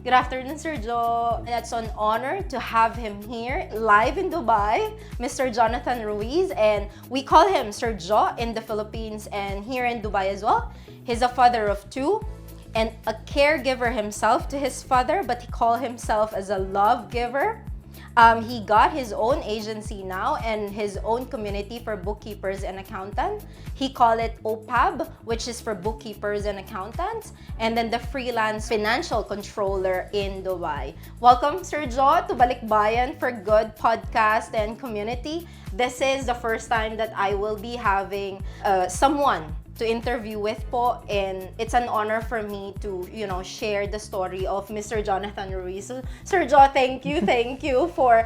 Good afternoon, Sir Joe. It's an honor to have him here live in Dubai, Mr. Jonathan Ruiz, and we call him Sir Joe in the Philippines and here in Dubai as well. He's a father of two and a caregiver himself to his father, but he calls himself as a love giver. He got his own agency now and his own community for bookkeepers and accountants. He called it OPAB, which is for bookkeepers and accountants, and then the freelance financial controller in Dubai. Welcome, Sir Joe, to Balikbayan for Good podcast and community. This is the first time that I will be having someone to interview with po, and it's an honor for me to, share the story of Mr. Jonathan Ruiz. So, Sir Joe, thank you for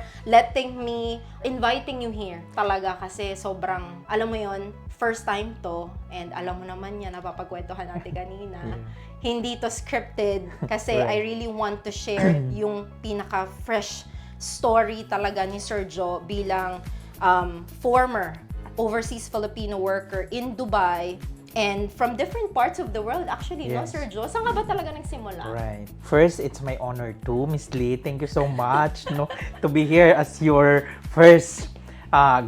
inviting you here. Talaga kasi sobrang, alam mo yon, first time to, and alam mo naman yan, napapagkwentuhan natin kanina. Hindi to scripted kasi Right. I really want to share yung pinaka-fresh story talaga ni Sir Joe bilang former overseas Filipino worker in Dubai and from different parts of the world actually, no, Yes. Sir Joe? Saan nga ba talaga nagsimula? Right. First, it's my honor too, Miss Lee. Thank you so much, to be here as your first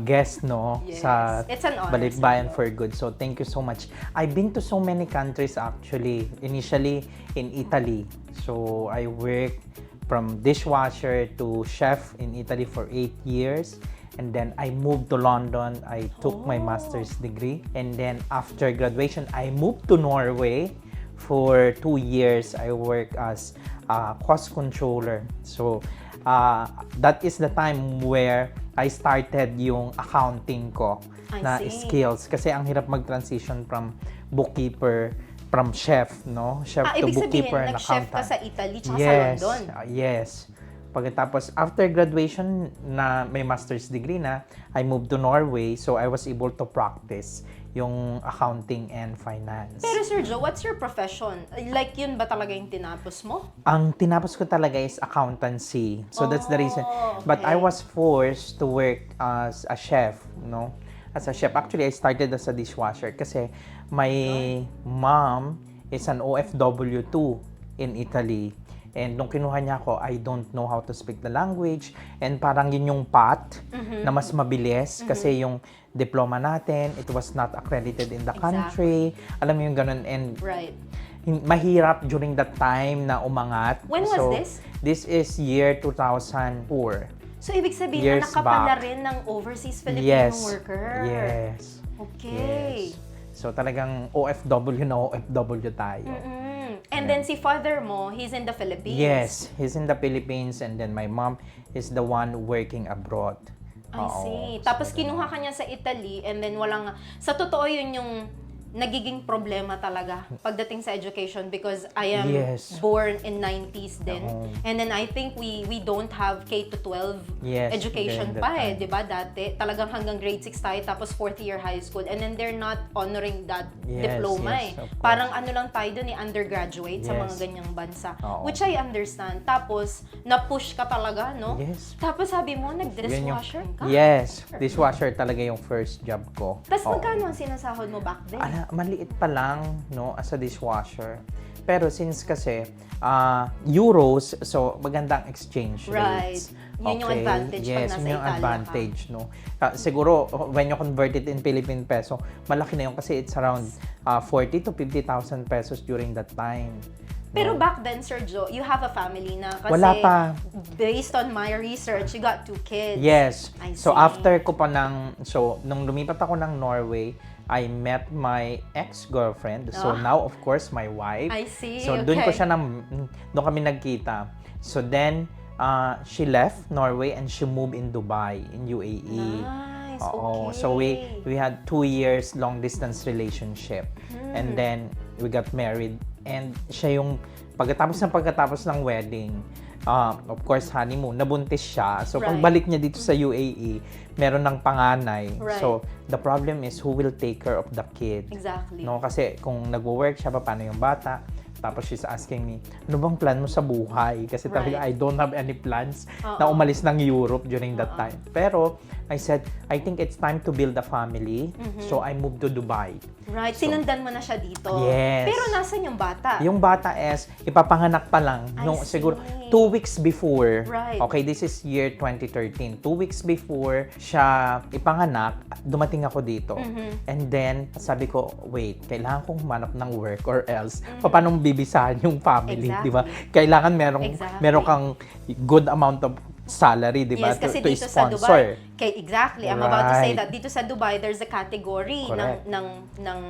guest, Yes. sa It's an honor, Balikbayan Sir Joe. for Good. So, thank you so much. I've been to so many countries actually. Initially in Italy. So, I worked from dishwasher to chef in Italy for 8 years. And then I moved to London. I took my master's degree. And then after graduation, I moved to Norway. For 2 years, I worked as a cost controller. So that is the time where I started yung accounting ko I na see. skills. Kasi ang hirap mag-transition from bookkeeper, from chef, no? Chef to Ibig sabihin, bookkeeper and nag-chef ka accountant. sa Italy tsaka Yes, sa London. yes. Pagkatapos, after graduation na may master's degree na, I moved to Norway, so I was able to practice yung accounting and finance. Pero Sir Joe, what's your profession? Like yun ba talaga yung tinapos mo? Ang tinapos ko talaga is accountancy. So that's the reason. But I okay. was forced to work as a chef, no? As a chef. Actually, I started as a dishwasher kasi my mom is an OFW too in Italy. And nung kinuha niya ako, I don't know how to speak the language. And parang yun yung path na mas mabilis kasi yung diploma natin, it was not accredited in the country. Alam mo yung ganun. And Right. mahirap during that time na umangat. When was this? This is year 2004. So, ibig sabihin Years na nakapala back. rin ng overseas Filipino Yes. worker. Yes. Okay. Yes. So talagang OFW na OFW tayo. And then si father mo, he's in the Philippines. Yes, he's in the Philippines and then my mom is the one working abroad. I Oo. see. So, Tapos kinuha ka niya sa Italy and then sa totoo yun yung nagiging problema talaga pagdating sa education because I am Yes. born in 90s din. Oo. And then I think we don't have K-12 Yes, education during pa that time. 'di ba dati? Talagang hanggang grade 6 tayo tapos 4th year high school and then they're not honoring that Yes, diploma yes, of course. Parang ano lang tayo dun undergraduate sa Yes. mga ganyang bansa. Oo. Which I understand. Tapos na-push ka talaga, no? Yes. Tapos sabi mo, Yun yung- nag-dishwasher ka? Yes, dishwasher talaga yung first job ko. Tapos Oo. magkano ang sinasahod mo back then? Maliit pa lang, no, as a dishwasher. Pero since kasi euros, so magandang exchange Right. rates. Yun yung advantage pag yes, nasa yun yung Italia ka. advantage, no. Siguro when you convert it in Philippine peso, malaki na yun kasi it's around 40 to 50,000 pesos during that time. Pero back then, Sir Joe, you have a family na kasi Wala pa. based on my research, you got 2 kids. Yes. I So see. after ko pa nung lumipat ako ng Norway, I met my ex-girlfriend. So now of course my wife. I see, So doon ko okay. siya doon kami nagkita. So then she left Norway and she moved in Dubai in UAE. Nice, Oo. okay. So we had 2 years long distance relationship. And then we got married and siya yung pagkatapos ng wedding, of course honeymoon, nabuntis siya. So Right. pagbalik niya dito sa UAE, meron ng panganay. Right. So the problem is who will take care of the kid? Exactly. No, kasi kung nagwo-work siya, paano yung bata? Tapos she's asking me, ano bang plan mo sa buhay? Kasi talaga Right. I don't have any plans na umalis ng Europe during that time. Pero I said, I think it's time to build a family. So I moved to Dubai. Right, sinundan mo na siya dito. Yes. Pero nasan yung bata? Yung bata is, ipapanganak pa lang, I siguro see. 2 weeks before. Right. Okay, this is year 2013. 2 weeks before siya ipanganak, dumating ako dito. And then, sabi ko, wait, kailangan kong humanap ng work or else, paano bibisahan yung family, Exactly. di ba? Kailangan Exactly. meron kang good amount of salary, di ba? Yes, kasi to dito sa sponsor. Dubai, exactly, I'm about to say Right. that dito sa Dubai, there's a category Correct. ng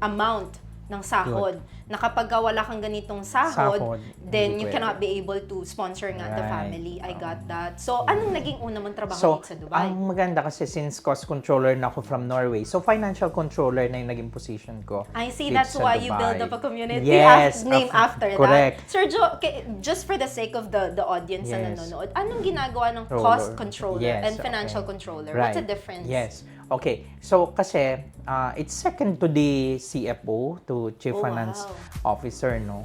amount ng sahod. Na kapag wala kang ganitong sahod, then hindi you pwede. cannot be able to sponsor nga the Right. family. I got that. So, anong naging una mong trabaho So, dito sa Dubai? ang maganda kasi since cost controller na ako from Norway, so financial controller na yung naging position ko. I see, dito that's sa why you Dubai. build up a community Yes, name after correct. that. Sir Joe, just for the sake of the audience na Yes. nanonood, anong ginagawa ng Controller. cost controller Yes, and financial okay. controller? Right. What's the difference? Yes. Okay. So, kasi, it's second to the CFO, to Chief Oh, Finance wow. Officer, no?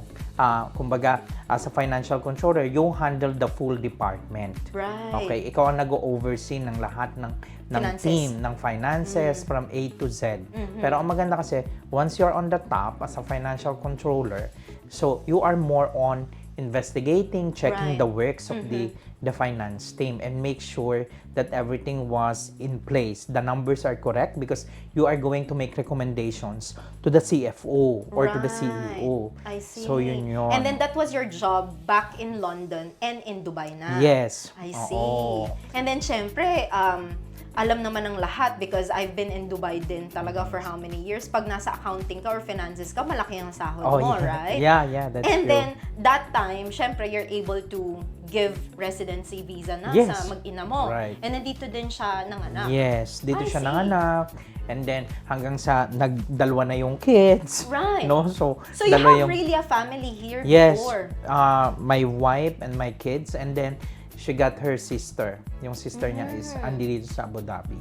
Kumbaga, as a financial controller, you handle the full department. Right. Okay? Ikaw ang nag-oversee ng lahat ng Finances. team, ng finances from A to Z. Pero ang maganda kasi, once you're on the top as a financial controller, so you are more on investigating, checking Right. the works of the finance team and make sure that everything was in place. The numbers are correct because you are going to make recommendations to the CFO or to the CEO. I see. So yun yun. And then that was your job back in London and in Dubai na. Yes. I see. Oo. And then syempre, alam naman ng lahat because I've been in Dubai din talaga for how many years. Pag nasa accounting ka or finances ka, malaki ang sahod mo, yeah. right? Yeah, that's And true. then, that time, syempre, you're able to give residency visa na Yes. sa mag-ina mo. Right. And nandito din siya nanganak. Yes, dito I siya see. nanganak. And then, hanggang sa nagdalwa na yung kids. Right. No? So So you dalawa have really a family here Yes, before. my wife and my kids. And then, she got her sister. Yung sister niya is andi dito sa Abu Dhabi.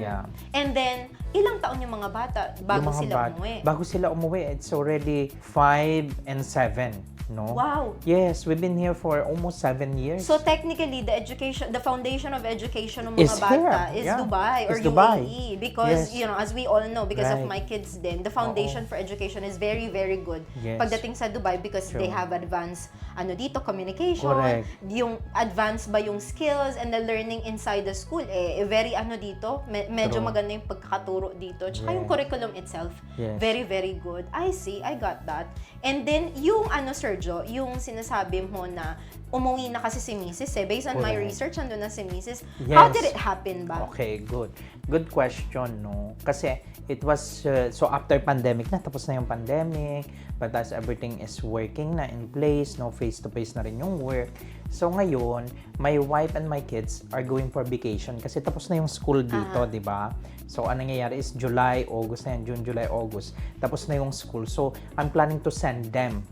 Yeah. And then, ilang taon yung mga bata bago Yung mga sila umuwi? Bago sila umuwi, it's already 5 and 7. No? Wow. Yes, we've been here for almost 7 years. So technically, the foundation of education ng mga Is bata here, is yeah. Dubai or Is Dubai. UAE. Because, Yes. as we all know, because of Right. my kids din, the foundation for education is very, very good. Yes. Pagdating sa Dubai because True. they have advanced, communication, Correct. yung advanced ba yung skills and the learning inside the school, very dito, medyo True. maganda yung pagkakaturo dito. Tsaka yung Yes. curriculum itself, Yes. very, very good. I see, I got that. And then, yung Sergio, yung sinasabi mo na umuwi na kasi si Mrs. Based on my Correct. research, andun na si Mrs. Yes. How did it happen ba? Okay, good. Good question, no? Kasi it was, so after pandemic na, tapos na yung pandemic, but as everything is working na in place, no, face-to-face na rin yung work. So ngayon, my wife and my kids are going for vacation kasi tapos na yung school dito, di ba? So, anong nangyayari is July, August na yan, June, July, August. Tapos na yung school. So, I'm planning to send them,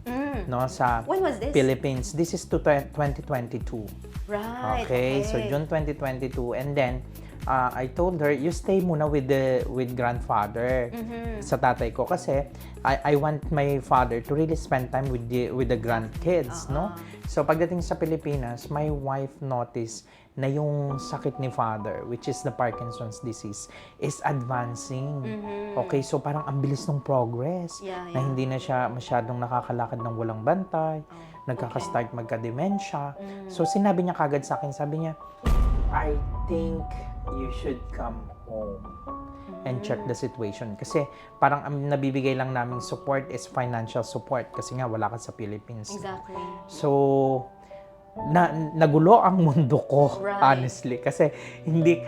no, sa When was this? Philippines. This is to 2022. Right, Okay, so June 2022, and then I told her, you stay muna with grandfather sa tatay ko kasi I want my father to really spend time with the grandkids, no? So pagdating sa Pilipinas, my wife noticed na yung sakit ni father, which is the Parkinson's disease, is advancing. Okay, so parang ang bilis ng progress. Yeah, Na yeah. hindi na siya masyadong nakakalakad ng walang bantay, nagkaka-start magka-demensya. So sinabi niya kagad sa akin, sabi niya, I think you should come home and check the situation. Kasi parang ang nabibigay lang naming support is financial support kasi nga wala ka sa Philippines. Exactly. So, nagulo ang mundo ko, Right. honestly. Kasi hindi,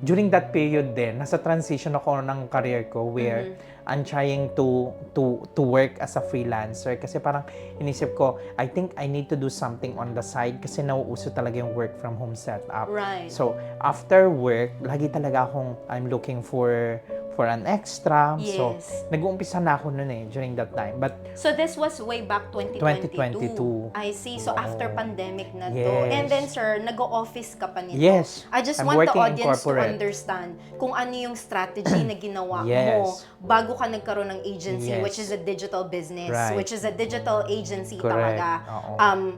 during that period din, nasa transition ako ng career ko where I'm trying to work as a freelancer. Kasi parang inisip ko, I think I need to do something on the side kasi nauuso talaga yung work from home setup. Right. So, after work, lagi talaga I'm looking for an extra. So, Yes. nag-uumpisa na ako noon during that time. But So this was way back 2022. 2022. I see. So Oo. after pandemic na to. Yes. And then sir, nag-o-office ka pa nito. yes, I just I'm want the working audience to corporate. understand kung ano yung strategy na ginawa mo Yes. bago ka nagkaroon ng agency, Yes. which is a digital business, Right. which is a digital agency Correct. talaga, Oo.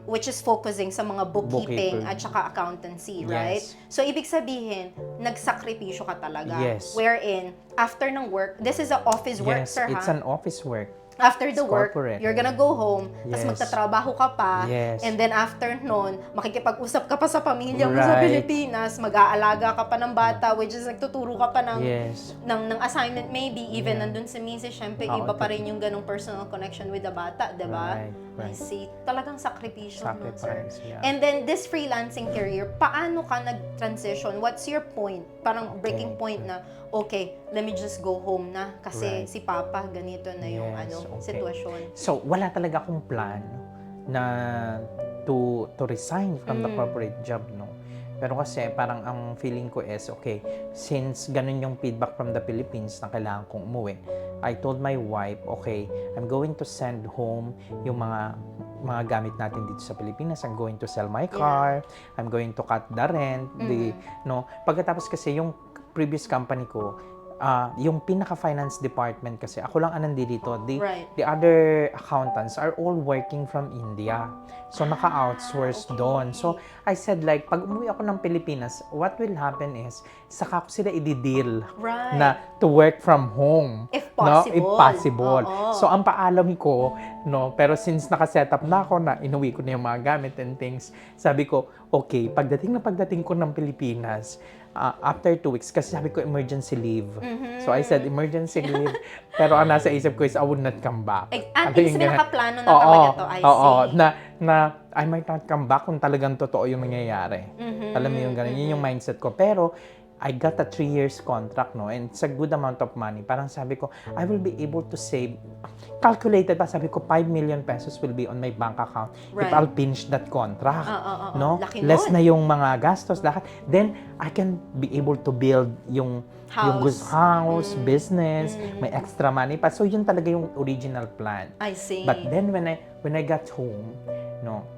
which is focusing sa mga bookkeeping Bookkeeping. at saka accountancy, Yes. right? So, ibig sabihin, nagsakripisyo ka talaga. Yes. Wherein, after ng work, this is a office work, Yes, sir, it's ha? an office work. After the It's work, corporate. you're gonna go home, tapos Yes. magtatrabaho ka pa, Yes. and then after nun, makikipag-usap ka pa sa pamilya mo sa Right. Pilipinas, mag-aalaga ka pa ng bata, which is nagtuturo ka pa ng, Yes. ng assignment maybe, even Yeah. nandun si Mrs. Syempre, Oo, iba pa rin yung ganong personal connection with the bata, di ba? Right, I right. see. Talagang sakripisyo nun, sir. Sacrifice, yeah. And then, this freelancing career, paano ka nag-transition? What's your point? Parang breaking Okay. point na, okay, let me just go home na kasi Right. si Papa, ganito na yung Yes, okay. sitwasyon. So, wala talaga akong plan na to resign from the corporate job, no? Pero kasi parang ang feeling ko is, okay, since ganun yung feedback from the Philippines na kailangan kong umuwi, I told my wife, okay, I'm going to send home yung mga gamit natin dito sa Pilipinas. I'm going to sell my car. I'm going to cut the rent. No? Pagkatapos kasi yung previous company ko, yung pinaka-finance department kasi, ako lang ang nandito. Right. The other accountants are all working from India. So, naka-outsource okay. doon. So, I said like, pag umuwi ako ng Pilipinas, what will happen is, saka ko sila i-deal Right. na to work from home. If No? possible. If possible. Oo. So, ang paalam ko, no, pero since naka-set up na ako na inuwi ko na yung mga gamit and things, sabi ko, okay, pagdating ko ng Pilipinas, after 2 weeks, kasi sabi ko emergency leave. So, I said emergency leave, pero ang nasa isip ko is I would not come back. At Ano least yung ganun? nakaplano na Oo, talaga to, I oo, see. na I might not come back kung talagang totoo yung nangyayari. Alam mo yung ganun, yun yung mindset ko. Pero, I got a 3 years contract, no? And it's a good amount of money. Parang sabi ko, I will be able to save, calculated pa, sabi ko, 5 million pesos will be on my bank account if Right. I'll finish that contract. No? Laki Less nun. na yung mga gastos, lahat. Then, I can be able to build yung house, business, may extra money pa. So, yun talaga yung original plan. I see. But then, when I got home, no,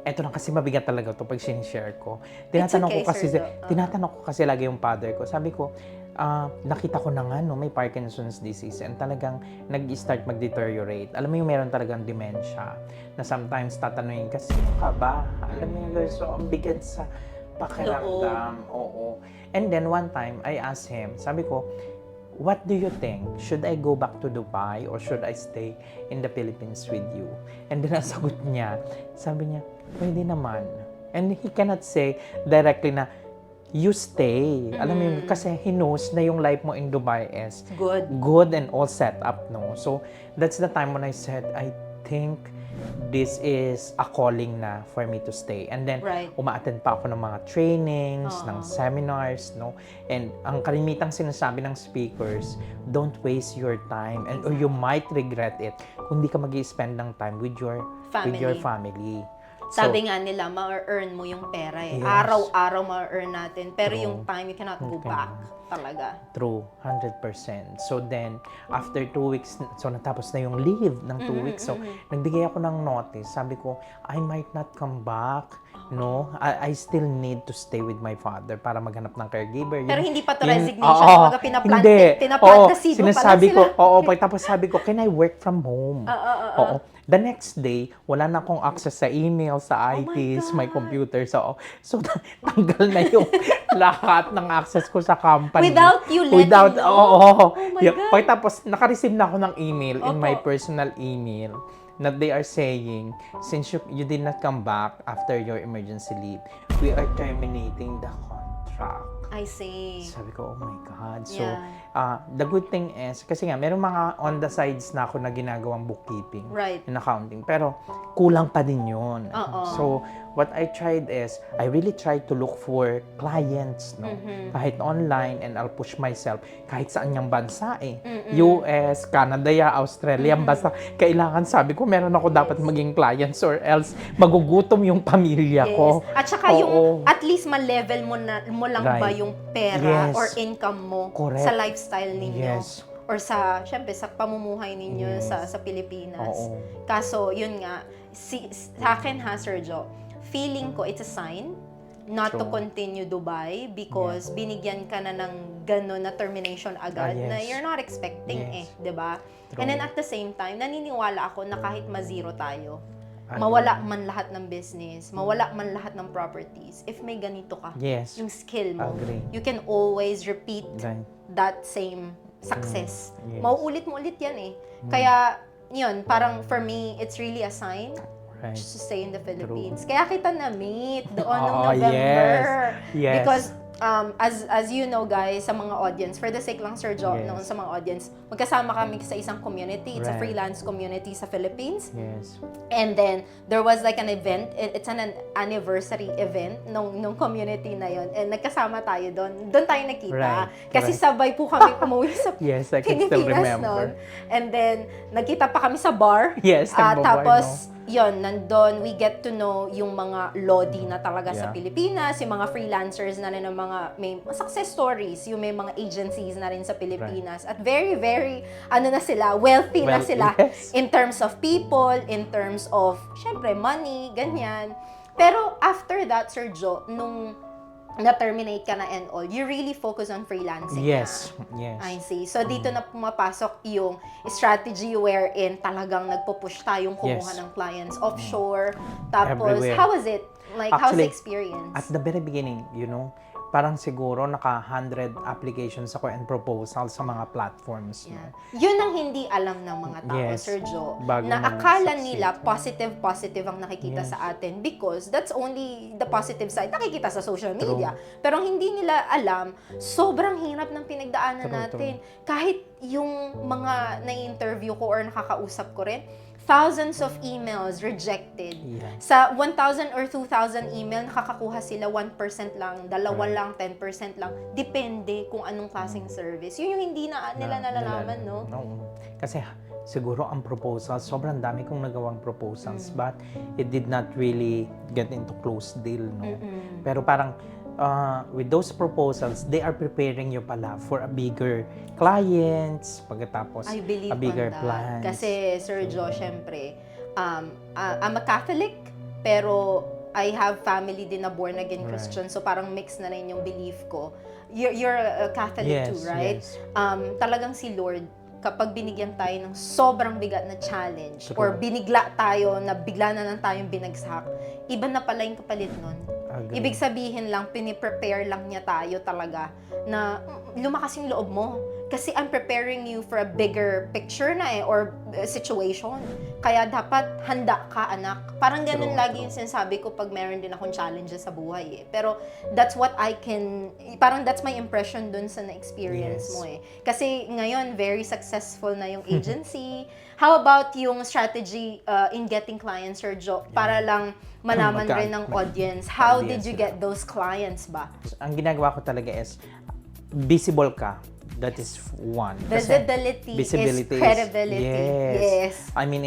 eto na kasi mabigat talaga to pag sinishare ko. Tinatanong okay, ko kasi, Sir Jo. tinatanong ko kasi lagi yung father ko. Sabi ko, nakita ko na nga, no, may Parkinson's disease and talagang nag-start mag-deteriorate. Alam mo yung meron talagang dementia na sometimes tatanungin ka, sino ka ba? Alam mo yung so ang bigat sa pakiramdam. Oo. And then one time, I asked him, sabi ko, what do you think? Should I go back to Dubai or should I stay in the Philippines with you? And then ang sagot niya, sabi niya, pwede naman. And he cannot say directly na, you stay. Alam mo yun, kasi he knows na yung life mo in Dubai is good and all set up, no? So, that's the time when I said, I think this is a calling na for me to stay. And then, Right. uma-attend pa ako ng mga trainings, ng seminars, no? And ang kalimitang sinasabi ng speakers, don't waste your time and or you might regret it kung di ka mag-i-spend ng time with your family. Sabi nga nila, ma-earn mo yung pera eh. Yes. Araw-araw ma-earn natin. Pero True. yung time, you cannot go back talaga. True, 100%. So then, after 2 weeks, so natapos na yung leave ng 2 weeks. So, nagbigay ako ng notice. Sabi ko, I might not come back. No, I still need to stay with my father para maghanap ng caregiver. Pero hindi pa to Yun- resignation. Oo, Kumbaga, pinaplant Oo, ka seed mo pa lang sinasabi ko, sila. tapos sabi ko, can I work from home? Oo. The next day, wala na akong access sa email, sa ITs, my computer. So tanggal na yung lahat ng access ko sa company. Without you letting know? Oo. Oh my Yeah, God. Tapos, naka-receive na ako ng email in my Opo. personal email that they are saying, since you did not come back after your emergency leave, we are terminating the contract. I see. Sabi ko, oh my God. So, Yeah. the good thing is, kasi nga, meron mga on the sides na ako na ginagawang bookkeeping Right. and accounting. Pero, kulang pa din yun. Oo. So, what I tried is, I really tried to look for clients, no? Kahit online, and I'll push myself kahit saan yung bansa eh. US, Canada, Australia, basta kailangan, sabi ko, meron ako dapat maging clients or else magugutom yung pamilya ko. At saka Oo. yung, at least ma-level mo lang Right. ba yung pera Yes. or income mo Correct. sa lifestyle ninyo. Yes. Or sa, syempre, sa pamumuhay ninyo Yes. sa Pilipinas. Oo. Kaso, yun nga, sa akin ha, Sir Jo, feeling ko it's a sign not to True. continue Dubai because binigyan ka na ng gano'n na termination agad Yes. na you're not expecting Yes. 'di ba? True. And then at the same time, naniniwala ako na kahit ma-zero tayo, Agree. mawala man lahat ng business, mawala man lahat ng properties, if may ganito ka, Yes. yung skill mo, Agree. you can always repeat Right. that same success. Yes. Mauulit mo ulit yan eh. Kaya, yun, parang for me, it's really a sign Right. just to stay in the Philippines. Kaya kita na-meet doon nung Oh, November. yes. Yes. Because, as you know guys, sa mga audience, for the sake lang Sir Jo, Yes. noon sa mga audience, magkasama kami sa isang community. It's a Right. freelance community sa Philippines. Yes. And then, there was like an event, it's an anniversary event nung community na yon. And nagkasama tayo doon. Doon tayo nakita. Right, Kasi correct. sabay po kami umuwi sa Yes, I can still Pilipinas remember. noon. And then, nagkita pa kami sa bar. Yes, nagbabar, Tapos, yon, nandun, we get to know yung mga lodi na talaga sa Yeah. Pilipinas, yung mga freelancers na rin ng mga may success stories, yung may mga agencies na rin sa Pilipinas. At very, very, na sila, wealthy na Well, sila yes. in terms of people, in terms of, syempre, money, ganyan. Pero after that, Sir Jo, nung na-terminate ka na and all, you really focus on freelancing Yes. na. Yes. I see. So, dito na pumapasok yung strategy wherein talagang nagpo-push tayong kumuha Yes. ng clients offshore. Tapos, Everywhere. how was it? Like, how's the Actually, experience? At the very beginning, parang siguro naka 100 applications ako and proposals sa mga platforms. Yeah. No? Yun ang hindi alam ng mga tao, Yes. Sir Jo, Bago na akala mag-succeed. nila positive ang nakikita Yes. sa atin because that's only the positive side nakikita sa social media. Pero ang hindi nila alam, sobrang hirap ng pinagdaanan True, natin. Kahit yung mga na-interview ko or nakakausap ko rin, thousands of emails rejected. Yeah. Sa 1,000 or 2,000 email, nakakakuha sila 1% lang, dalawa Right. lang, 10% lang. Depende kung anong klaseng service. Yun yung hindi na nila nalalaman, no? Kasi siguro ang proposals, sobrang dami kong nagawang proposals, but it did not really get into close deal, no? Pero parang with those proposals, they are preparing you pala for a bigger clients, pagkatapos I believe a bigger on that. plans. Kasi, Sir Jo, syempre, I'm a Catholic, pero I have family din na born again Right. Christian, so parang mix na rin yung belief ko. You're a Catholic too, right? Yes. Talagang si Lord, kapag binigyan tayo ng sobrang bigat na challenge True. or binigla tayo na bigla na lang tayong binagsak, iba na pala yung kapalit nun. Agree. Ibig sabihin lang, piniprepare lang niya tayo talaga na lumakas yung loob mo. Kasi I'm preparing you for a bigger picture na or situation. Kaya dapat handa ka, anak. Parang ganun True, lagi true. yung sinasabi ko pag meron din akong challenges sa buhay eh. Pero that's what I can, parang that's my impression dun sa na-experience Yes. mo eh. Kasi ngayon, very successful na yung agency. How about yung strategy in getting clients, Sir Jo? Para lang malaman Magka- rin ng audience, how did Yes, you get those clients ba? Ang ginagawa ko talaga is visible ka. That is one. Kasi Visibility is credibility. Yes. I mean,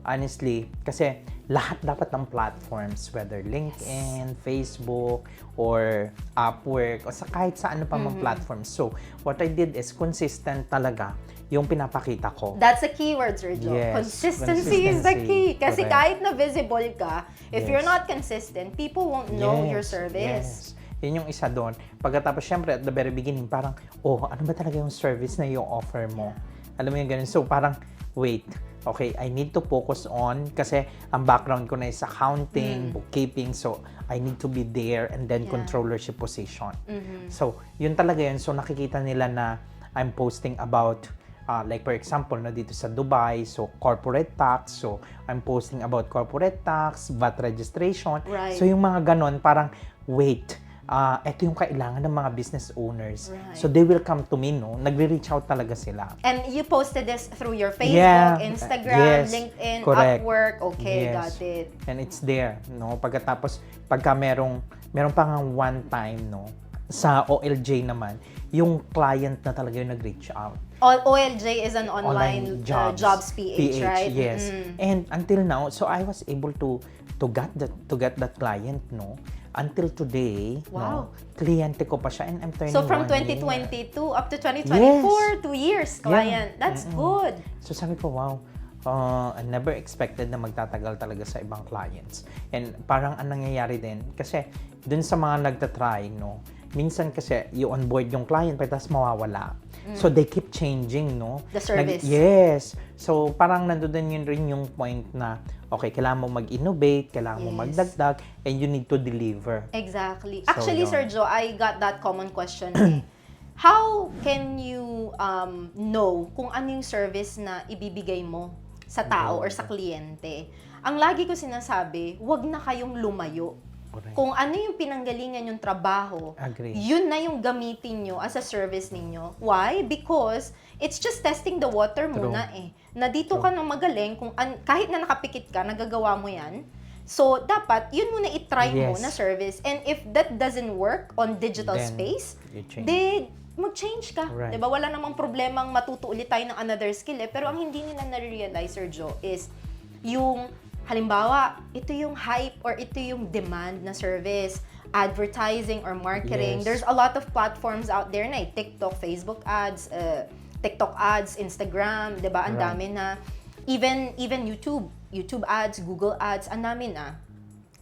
honestly, kasi lahat dapat ng platforms, whether LinkedIn, Facebook, or Upwork, o sa kahit sa ano pa mang platform. So, what I did is consistent talaga yung pinapakita ko. That's the keyword, Sir Jo. Yes, Consistency is the key. Kasi correct. kahit na visible ka, if Yes. you're not consistent, people won't know your Yes, service. Yes. Yun yung isa doon. Pagkatapos, syempre, at the very beginning, parang, ano ba talaga yung service na yung offer mo? Alam mo yung ganun. So, parang, wait, okay, I need to focus on, kasi ang background ko na is accounting, bookkeeping, so I need to be there, and then Yeah. controllership position. So, yun talaga yun. So, nakikita nila na I'm posting about, like for example, na dito sa Dubai, so corporate tax, so I'm posting about corporate tax, VAT registration. Right. So, yung mga ganon, parang, wait, ito yung kailangan ng mga business owners. Right. So, they will come to me, no? Nagre-reach out talaga sila. And you posted this through your Facebook, Yeah. Instagram, Yes. LinkedIn, Correct. Upwork. Okay, Yes. got it. And it's there, no? Pagkatapos, pagka meron pa nga one time, no? Sa OLJ naman, yung client na talaga yung nag-reach out. OLJ is an online jobs PH, right? Yes. And until now, so I was able to get that client, no? Until today, Wow. no? Kliyente ko pa siya and I'm turning So from 1 year. 2022 up to 2024, Yes. 2 years client. Yeah. That's good. So sabi ko, wow, I never expected na magtatagal talaga sa ibang clients. And parang ang nangyayari din, kasi dun sa mga nagtatry, no, minsan kasi you-onboard yung client, tapos mawawala. So, they keep changing, no? The service. Yes. So, parang nandoon yun rin yung point na, okay, kailangan mo mag-innovate, kailangan mo Yes. magdagdag, and you need to deliver. Exactly. So, Actually, yun. Sir Joe, I got that common question. Eh. How can you know kung ano yung service na ibibigay mo sa tao or sa kliyente? Ang lagi ko sinasabi, wag na kayong lumayo. Correct. Kung ano yung pinanggalingan yung trabaho, Agree. yun na yung gamitin nyo as a service ninyo. Why? Because it's just testing the water muna eh. Na dito ka nang magaling, kung kahit na nakapikit ka, nagagawa mo yan. So, dapat, yun muna itry mo Yes. na service. And if that doesn't work on digital Then, space, you change. mag-change ka. Right. Diba? Wala namang problemang matuto ulit tayo ng another skill eh. Pero ang hindi nila na-realize, Sir Joe, is yung, halimbawa, ito yung hype or ito yung demand na service, advertising or marketing. Yes. There's a lot of platforms out there na eh. TikTok, Facebook ads, TikTok ads, Instagram, 'di ba? Ang Right. dami na even YouTube ads, Google ads, ang dami na.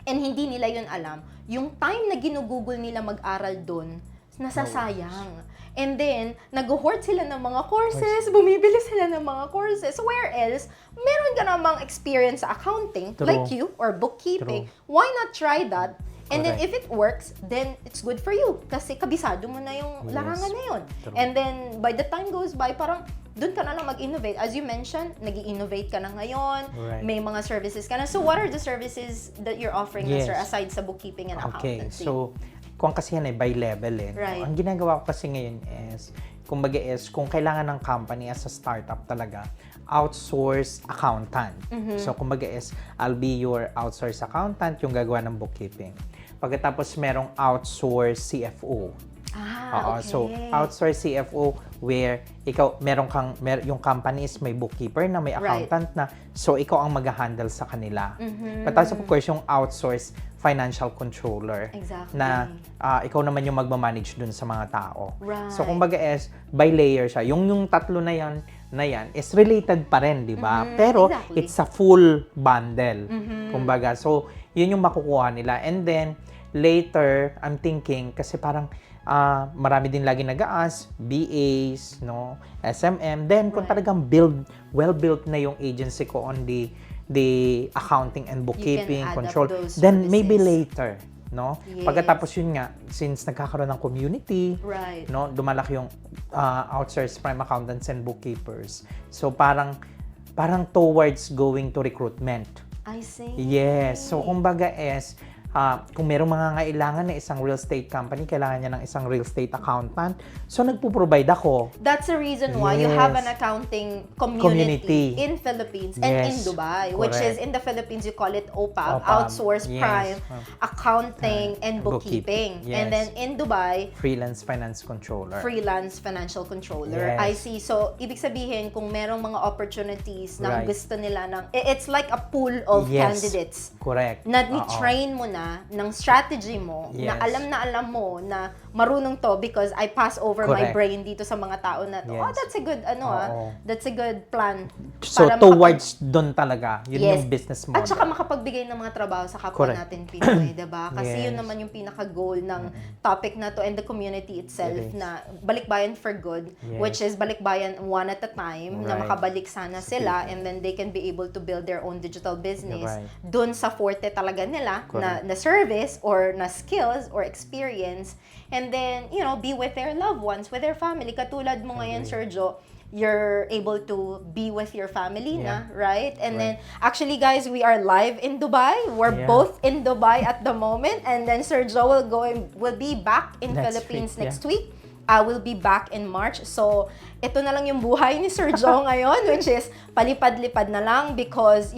And hindi nila 'yun alam. Yung time na ginugugol nila mag-aral doon, nasasayang. And then, nag-hoard sila ng mga courses, bumibili sila ng mga courses. Where else, meron ka namang experience sa accounting, True. like you, or bookkeeping. True. Why not try that? And then, Correct. if it works, then it's good for you. Kasi kabisado mo na yung Yes. larangan na yun. True. And then, by the time goes by, parang doon ka na lang mag-innovate. As you mentioned, nag-i-innovate ka na ngayon. Right. May mga services ka na. So, what are the services that you're offering, Yes. sir, aside sa bookkeeping and Okay, accountancy? so kung kasi yan ay by level eh. no? Right. Ang ginagawa ko kasi ngayon is, kumbaga is, kung kailangan ng company as a startup talaga, outsource accountant. Mm-hmm. So kumbaga is, I'll be your outsource accountant, yung gagawa ng bookkeeping. Pagkatapos merong outsource CFO. Oo, Okay. so outsource CFO where yung company is may bookkeeper na, may Right. accountant na, so ikaw ang mag-handle sa kanila. Mhm. But of course, yung outsource financial controller Exactly. na ikaw naman yung magmamanage dun sa mga tao. Right. So kumbaga is by layer siya. Yung tatlo na yan is related pa rin, di ba? Pero exactly. it's a full bundle. Kumbaga, so yun yung makukuha nila. And then later, I'm thinking kasi parang marami din lagi nag-a-ask, BAs, no, SMM. Then kung Right. talagang well-built na yung agency ko on the accounting and bookkeeping, add up control, those then maybe services. later, no? Yes. Pagkatapos yun nga, since nagkakaroon ng community, Right. no, dumalaki yung outsourced prime accountants and bookkeepers. So parang towards going to recruitment. I see. Yes. So kumbaga is kung merong mga kailangan na isang real estate company, kailangan niya ng isang real estate accountant. So nagpo-provide ako. That's the reason why you have Yes. an accounting community in Philippines and in Yes. Dubai, which is Correct. in the Philippines you call it OPAB, OPAB. Outsourced Yes. Prime Accounting and Bookkeeping. Bookkeeping. And Yes. then in Dubai, Freelance finance controller. freelance financial controller. Yes. I see. So, ibig sabihin, kung merong mga opportunities na Right. gusto nila it's like a pool of Yes. candidates Correct. na Oo. ni-train mo na ng strategy mo, na Yes. alam mo na marunong to because I pass over my Correct. brain dito sa mga tao na to. Yes. Oh, that's a good, Oo. that's a good plan. So para towards doon talaga, yun Yes. yung business model. At saka makapagbigay ng mga trabaho sa kapwa Correct. natin Pinoy, 'di ba? Kasi yun Yes. naman yung pinaka-goal ng topic na to and the community itself It is. na balikbayan for good, Yes. which is balikbayan one at a time, na Right. makabalik sana sila and then they can be able to build their own digital business Right. dun sa forte talaga nila Correct. na service or na skills or experience, and then be with their loved ones, with their family. Katulad mo ngayon, Agree. Sergio, you're able to be with your family na, Yeah. right? And then, Right. actually guys, we are live in Dubai. We're Yeah. both in Dubai at the moment, and then Sergio will be back in Next Philippines week, next yeah. week. Will be back in March. So, ito na lang yung buhay ni Sergio ngayon, which is palipad-lipad na lang because,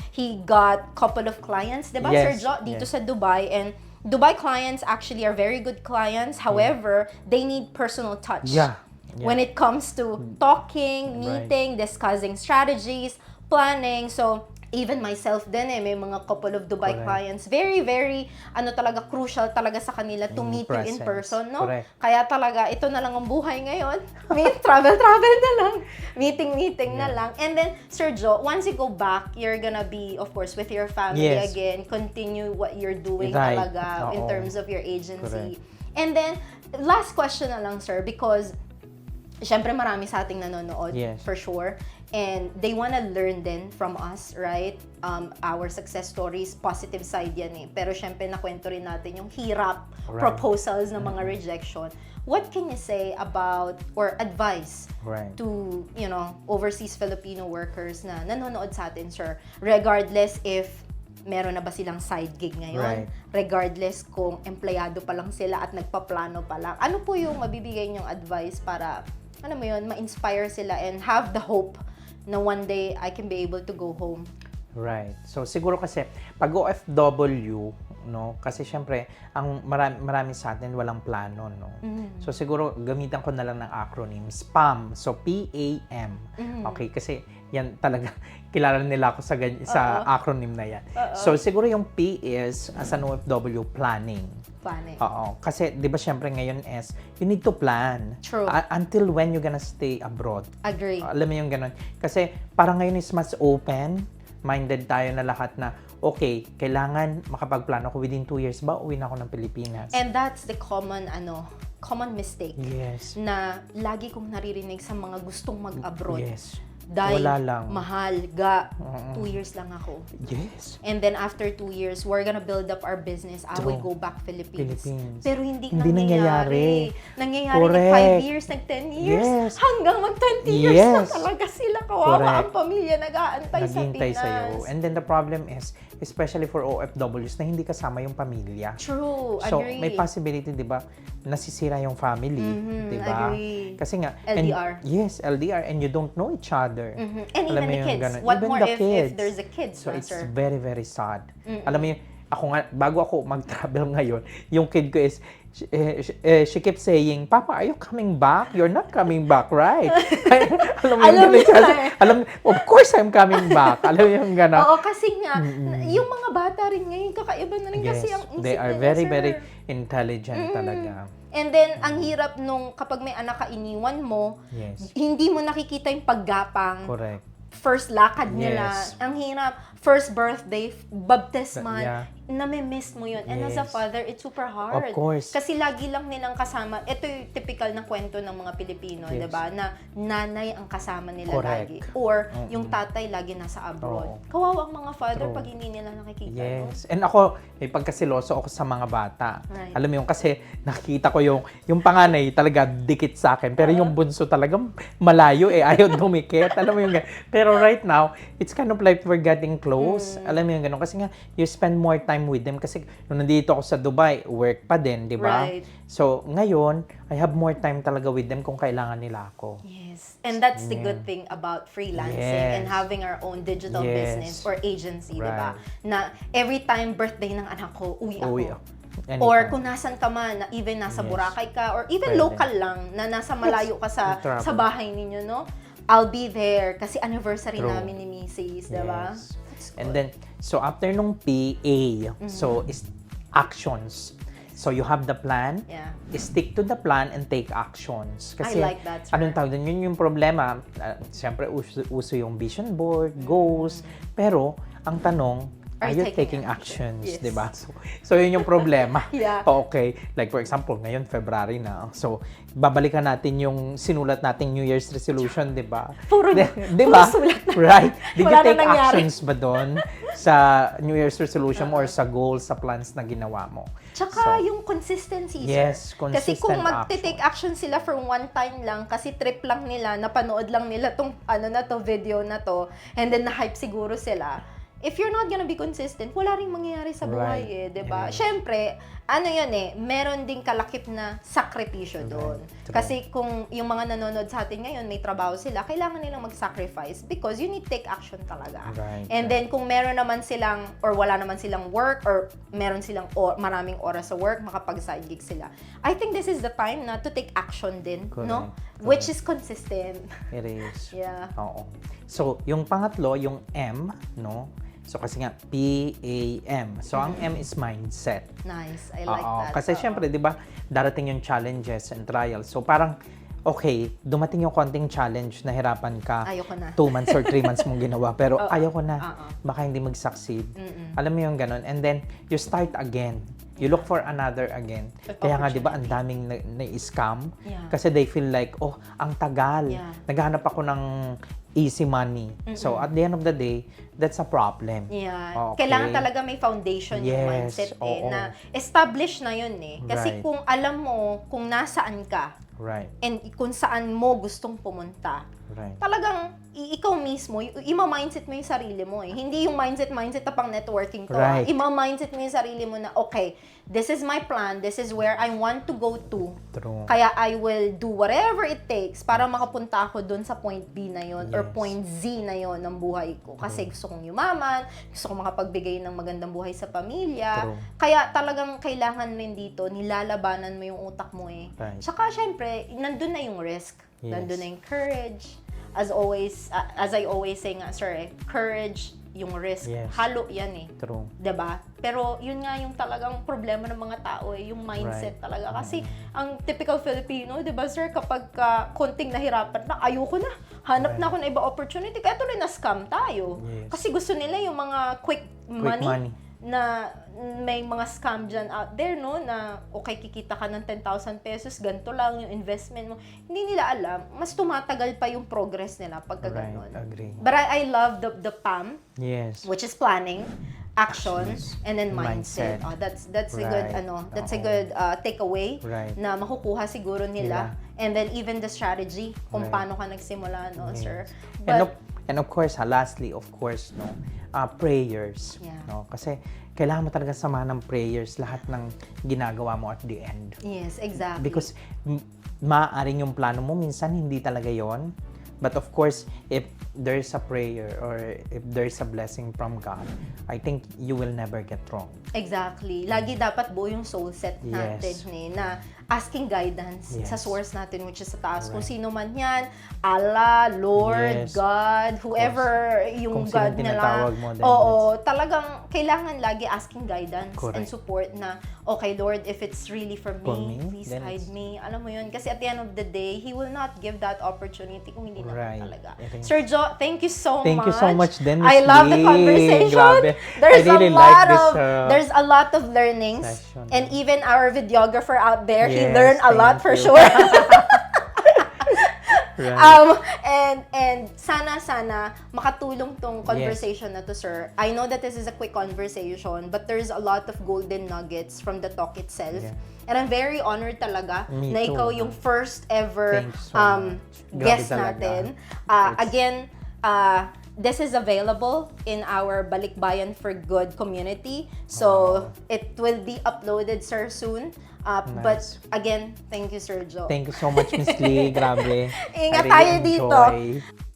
he got couple of clients, diba, Yes, Sergio, dito yes. sa Dubai. And Dubai clients actually are very good clients. However, they need personal touch. Yeah. When it comes to talking, Right. meeting, discussing strategies, planning. So, even myself din may mga couple of Dubai Correct. clients. Very, very, talaga, crucial talaga sa kanila to meet you in presence. person, no? Correct. Kaya talaga, ito na lang ang buhay ngayon. May travel na lang. meeting na lang. And then, Sir Joe, once you go back, you're gonna be, of course, with your family Yes. again, continue what you're doing Right. talaga in Oo. terms of your agency. Correct. And then, last question na lang, sir, because syempre marami sa ating nanonood, Yes. for sure. And they wanna learn din from us, right? Our success stories, positive side yan eh. Pero syempre nakwento rin natin yung hirap, Right. proposals ng mga rejection. What can you say about, or advice Right. to, overseas Filipino workers na nanonood sa atin, sir? Regardless if meron na ba silang side gig ngayon, Right. regardless kung empleyado pa lang sila at nagpaplano pa lang. Ano po yung mabibigay niyong advice para, ma-inspire sila and have the hope na one day I can be able to go home? Right. So siguro kasi pag OFW, no, kasi syempre ang marami sa atin walang plano, no. So siguro gamitan ko na lang ng acronym SPAM. So PAM. Okay, kasi yan talaga kilala nila ako sa acronym na yan. So siguro yung P is as an OFW planning. Planning. Oo. Kasi, di ba, syempre ngayon is, you need to plan. True. Until when you gonna stay abroad. Agree. Alam mo yung ganun. Kasi, parang ngayon is mas open-minded tayo na lahat na, okay, kailangan makapagplano ko within 2 years ba, uwi na ako ng Pilipinas. And that's the common mistake Yes. na lagi kong naririnig sa mga gustong mag-abroad. Yes. Dahil Wala lang. mahal, 2 years lang ako. Yes. And then after 2 years, we're gonna build up our business. I will True. go back Philippines. Pero hindi Hindi nangyayari. Nangyayari Correct. 5 years, 10 years. Yes. Hanggang mag-20 years na Yes. talaga sila. Kawawa Correct. ang pamilya nag-aantay sa Naghihintay Pinas. sa'yo. And then the problem is, especially for OFWs, na hindi kasama yung pamilya. True, So, agree. may possibility, di ba, nasisira yung family, di ba? agree. Kasi nga, LDR. Yes, LDR, and you don't know each other. And Alam even mo the yung kids. ganun. What Even more the if kids. there's a kid, So, it's sir? very, very sad. Alam mo yung, ako nga, bago ako mag-travel ngayon, yung kid ko is, she kept saying, Papa, are you coming back? You're not coming back, right? Alam mo Alam yung niya. of course I'm coming back. Alam mo yung gano'n. Oo, kasi nga, yung mga bata rin ngayon, kakaiba na rin kasi ang isip they are nila, very, sir. very intelligent talaga. And then, ang hirap nung kapag may anak ka iniwan mo, Yes. hindi mo nakikita yung paggapang. Correct. First lakad nila. Yes. Ang hirap. First birthday, baptismal. Yeah. Nami-miss mo yun. And as a Yes. father, it's super hard. Of course. Kasi lagi lang nilang kasama. Ito yung typical na kwento ng mga Pilipino, Yes. diba? Na nanay ang kasama nila Correct. lagi. Or yung tatay lagi nasa abroad. Oo. Kawawa ang mga father True. pag hindi nila nakikita. No? Yes. And ako, may pagkasiloso ako sa mga bata. Right. Alam mo yung kasi nakikita ko yung panganay talaga dikit sa akin. Pero yung bunso talagang malayo ayaw dumikit. Alam mo yung ganun. Pero right now, it's kind of like we're getting close. Alam mo yung ganun. Kasi nga, you spend more time with them. Kasi nung nandito ako sa Dubai, work pa din, di ba? Right. So, ngayon, I have more time talaga with them kung kailangan nila ako. Yes. And that's the good thing about freelancing Yes. and having our own digital Yes. business or agency, di ba? Right. Na every time birthday ng anak ko, uwi ako. Uwi ako. Or Anytime. kung nasan ka man, na even nasa Yes. Boracay ka, or even Pwede. local lang, na nasa malayo ka sa Travel. sa bahay ninyo, no? I'll be there kasi anniversary True. namin ni Mrs., di ba? Yes. That's And good. then, so after nung PA, so is actions. So you have the plan, Yeah. stick to the plan and take actions. Kasi, I like that, sir. anong tawag doon? Yun yung problema. Siyempre, uso yung vision board, goals. Pero, ang tanong, Are are you you taking taking action? actions? Yes. Diba? So, yun yung problema. Yeah. Okay. Like, for example, ngayon, February na. So, babalikan natin yung sinulat nating New Year's resolution, diba? Puro- Diba? puro sulat na. Right? Did Wala na you take nangyari. actions ba doon sa New Year's resolution mo or sa goals, sa plans na ginawa mo? Tsaka So, yung consistency, yes, sir. Kasi kung consistent magte-take action sila for one time lang, kasi trip lang nila, napanood lang nila tong video na to, and then na-hype siguro sila. If you're not gonna be consistent, wala ring mangyayari sa buhay Right. eh, 'di ba? Yeah. Syempre, yun eh, meron ding kalakip na sakripisyo doon. True. Kasi kung yung mga nanonood sa atin ngayon, may trabaho sila, kailangan nilang mag-sacrifice because you need to take action talaga. Right, And then kung meron naman silang or wala naman silang work or meron silang maraming oras sa work, makapag-side gig sila. I think this is the time na to take action din, no? Correct. Which is consistent. It is. Yeah. Oo. So, yung pangatlo, yung M, no? So, kasi nga, PAM. So, ang M is mindset. Nice. I like Oo. that. Kasi Oo. syempre, di ba, darating yung challenges and trials. So, parang, okay, dumating yung konting challenge, nahirapan ka. Ayoko na. 2 months or 3 months mong ginawa, pero Oo. ayoko na. Oo. Baka hindi mag-succeed. Mm-mm. Alam mo yung ganun. And then, you start again. You look for another again. Kaya nga, di ba, ang daming na-scam? Yeah. Kasi they feel like, oh, ang tagal. Yeah. Naghahanap ako ng easy money. So, at the end of the day, that's a problem. Yeah. Okay. Kailangan talaga may foundation yung Yes, mindset oo. na establish na yun eh. Kasi Right. kung alam mo kung nasaan ka Right. and kung saan mo gustong pumunta, Right. talagang ikaw mismo, ima-mindset mo yung sarili mo eh. Hindi yung mindset na pang networking to. Right. Ima-mindset mo yung sarili mo na, okay, this is my plan, this is where I want to go to. True. Kaya I will do whatever it takes para makapunta ako dun sa point B na yon or Yes. point Z na yon ng buhay ko. Kasi gusto kong yumaman, gusto kong makapagbigay ng magandang buhay sa pamilya. True. Kaya talagang kailangan mo yun dito, nilalabanan mo yung utak mo eh. Right. Tsaka syempre, nandun na yung risk. Yes. Nandun na yung courage. As always, as I always say nga, sir, courage, yung risk, Yes. halo yan eh. True. 'Di ba? Pero yun nga yung talagang problema ng mga tao eh, yung mindset Right. talaga. Kasi ang typical Filipino, 'di ba sir, kapag konting nahirapan na, ayoko na, hanap na ako ng iba opportunity, kaya tuloy na scam tayo. Yes. Kasi gusto nila yung mga quick money. Na may mga scam dyan out there, no, na okay, kikita ka ng 10,000 pesos, ganito lang yung investment mo. Hindi nila alam, mas tumatagal pa yung progress nila pagka Right. ganun. Agree. But I love the PAM, Yes. which is planning, action, Actions, and then mindset. mindset. Oh, that's a good Right. that's a Oo. good takeaway Right. na makukuha siguro nila. And then even the strategy kung Right. paano ka nagsimula, no, Yes. sir. And of course, lastly, of course, no, prayers. Yeah. No? Kasi kailangan mo talaga samahan ng prayers lahat ng ginagawa mo at the end. Yes, exactly. Because maaaring yung plano mo, minsan hindi talaga yon. But of course, if there's a prayer or if there's a blessing from God, I think you will never get wrong. Exactly. Lagi dapat buo yung soul set natin Yes. na asking guidance Yes. sa source natin, which is sa taas. Kung Right. sino man yan, Allah, Lord, Yes. God, whoever yung Kung God sino nila. tinatawag mo, then Oo, talagang kailangan lagi asking guidance and Correct. support na, okay Lord, if it's really for For me, me, please then guide it's- me. Alam mo yun, kasi at the end of the day, He will not give that opportunity kung hindi naman Right. talaga. I think- Sir Jo, thank you so Thank much. you so much din, I Miss love the Lee. conversation. Grabe. There's I really a lot like this, of there's a lot of learnings, session. and even our videographer out there, he Yes, learned a lot thank for you. sure. Right. And sana makatulong tong conversation na to, sir. I know that this is a quick conversation, but there's a lot of golden nuggets from the talk itself. Yeah. And I'm very honored talaga Me na too, ikaw ma'am. yung first ever Thanks so much. Grabe guest talaga. natin. It's- Again, this is available in our Balikbayan for Good community. So, it will be uploaded, sir, soon. But Nice. again, thank you, Sir Jo. Thank you so much, Miss Lee. Grabe. Ingat I really tayo dito. enjoy.